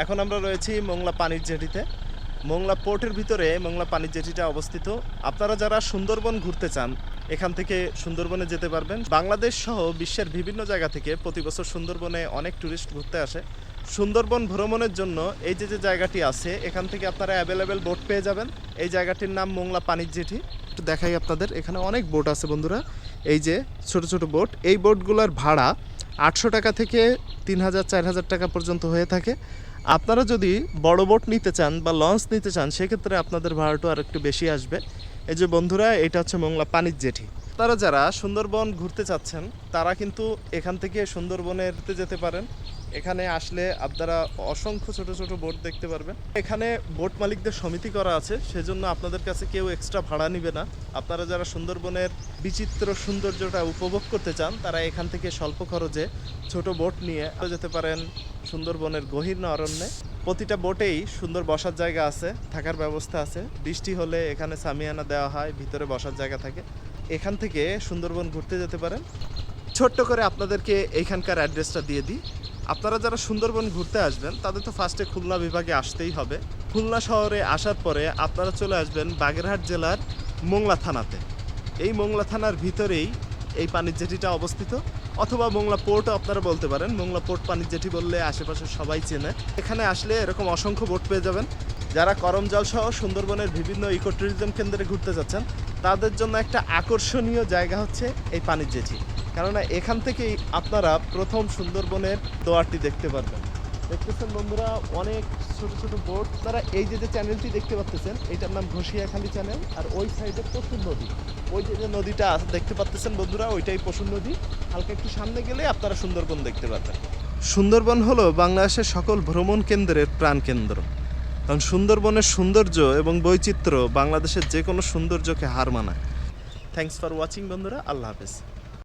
এখন আমরা রয়েছি মোংলা পানির জেটিতে। মোংলা পোর্টের ভিতরে মোংলা পানির জেটিটা অবস্থিত। আপনারা যারা সুন্দরবন ঘুরতে চান এখান থেকে সুন্দরবনে যেতে পারবেন। বাংলাদেশ সহ বিশ্বের বিভিন্ন জায়গা থেকে প্রতি বছর সুন্দরবনে অনেক ট্যুরিস্ট ঘুরতে আসে। সুন্দরবন ভ্রমণের জন্য এই যে জায়গাটি আছে এখান থেকে আপনারা অ্যাভেলেবেল বোট পেয়ে যাবেন। এই জায়গাটির নাম মোংলা পানির জেটি। একটু দেখাই আপনাদের, এখানে অনেক বোট আছে বন্ধুরা। এই যে ছোট ছোট বোট, এই বোটগুলোর ভাড়া 800 টাকা থেকে 3000 4000 টাকা পর্যন্ত হয়ে থাকে। আপনারা যদি বড় বোট নিতে চান বা লঞ্চ নিতে চান সেক্ষেত্রে আপনাদের ভাড়াটা আর একটু বেশি আসবে। এই যে বন্ধুরা, এটা হচ্ছে মোংলা পানির জেটি। তারা যারা সুন্দরবন ঘুরতে চাচ্ছেন তারা কিন্তু এখান থেকে সুন্দরবনের যেতে পারেন। এখানে আসলে আপনারা অসংখ্য ছোট ছোট বোট দেখতে পারবেন। এখানে বোট মালিকদের সমিতি করা আছে, সেজন্য আপনাদের কাছে কেউ এক্সট্রা ভাড়া নিবে না। আপনারা যারা সুন্দরবনের বিচিত্র সৌন্দর্যটা উপভোগ করতে চান তারা এখান থেকে স্বল্প খরচে ছোট বোট নিয়ে যেতে পারেন সুন্দরবনের গহীন অরণ্যে। প্রতিটা বোটেই সুন্দর বসার জায়গা আছে, থাকার ব্যবস্থা আছে। বৃষ্টি হলে এখানে সামিয়ানা দেওয়া হয়, ভিতরে বসার জায়গা থাকে। এখান থেকে সুন্দরবন ঘুরতে যেতে পারেন। ছোট্ট করে আপনাদেরকে এইখানকার অ্যাড্রেসটা দিয়ে দিই। আপনারা যারা সুন্দরবন ঘুরতে আসবেন তাদের তো ফার্স্টে খুলনা বিভাগে আসতেই হবে। খুলনা শহরে আসার পরে আপনারা চলে আসবেন বাগেরহাট জেলার মোংলা থানাতে। এই মোংলা থানার ভিতরেই এই পানির জেটিটা অবস্থিত, অথবা মোংলা পোর্টও আপনারা বলতে পারেন। মোংলা পোর্ট পানির জেটি বললে আশেপাশে সবাই চেনে। এখানে আসলে এরকম অসংখ্য বোট পেয়ে যাবেন। যারা করমজল সহ সুন্দরবনের বিভিন্ন ইকো ট্যুরিজম কেন্দ্রে ঘুরতে যাচ্ছেন তাদের জন্য একটা আকর্ষণীয় জায়গা হচ্ছে এই পানির জেটি, কেননা এখান থেকেই আপনারা প্রথম সুন্দরবনের দোয়ারটি দেখতে পারবেন। দেখতেছেন বন্ধুরা, অনেক ছোট ছোট বোট। আপনারা এই যে চ্যানেলটি দেখতে পাচ্ছেন এটার নাম ঘষিয়াখালী চ্যানেল, আর ওই সাইডে পশুর নদী। ওই যে নদীটা দেখতে পাচ্ছেন বন্ধুরা, ওইটাই পশুর নদী। হালকা একটু সামনে গেলে আপনারা সুন্দরবন দেখতে পারবেন। সুন্দরবন হলো বাংলাদেশের সকল ভ্রমণ কেন্দ্রের প্রাণকেন্দ্র, কারণ সুন্দরবনের সৌন্দর্য এবং বৈচিত্র্য বাংলাদেশের যে কোনো সৌন্দর্যকে হার মানায়। থ্যাংকস ফর ওয়াচিং বন্ধুরা, আল্লাহ হাফেজ।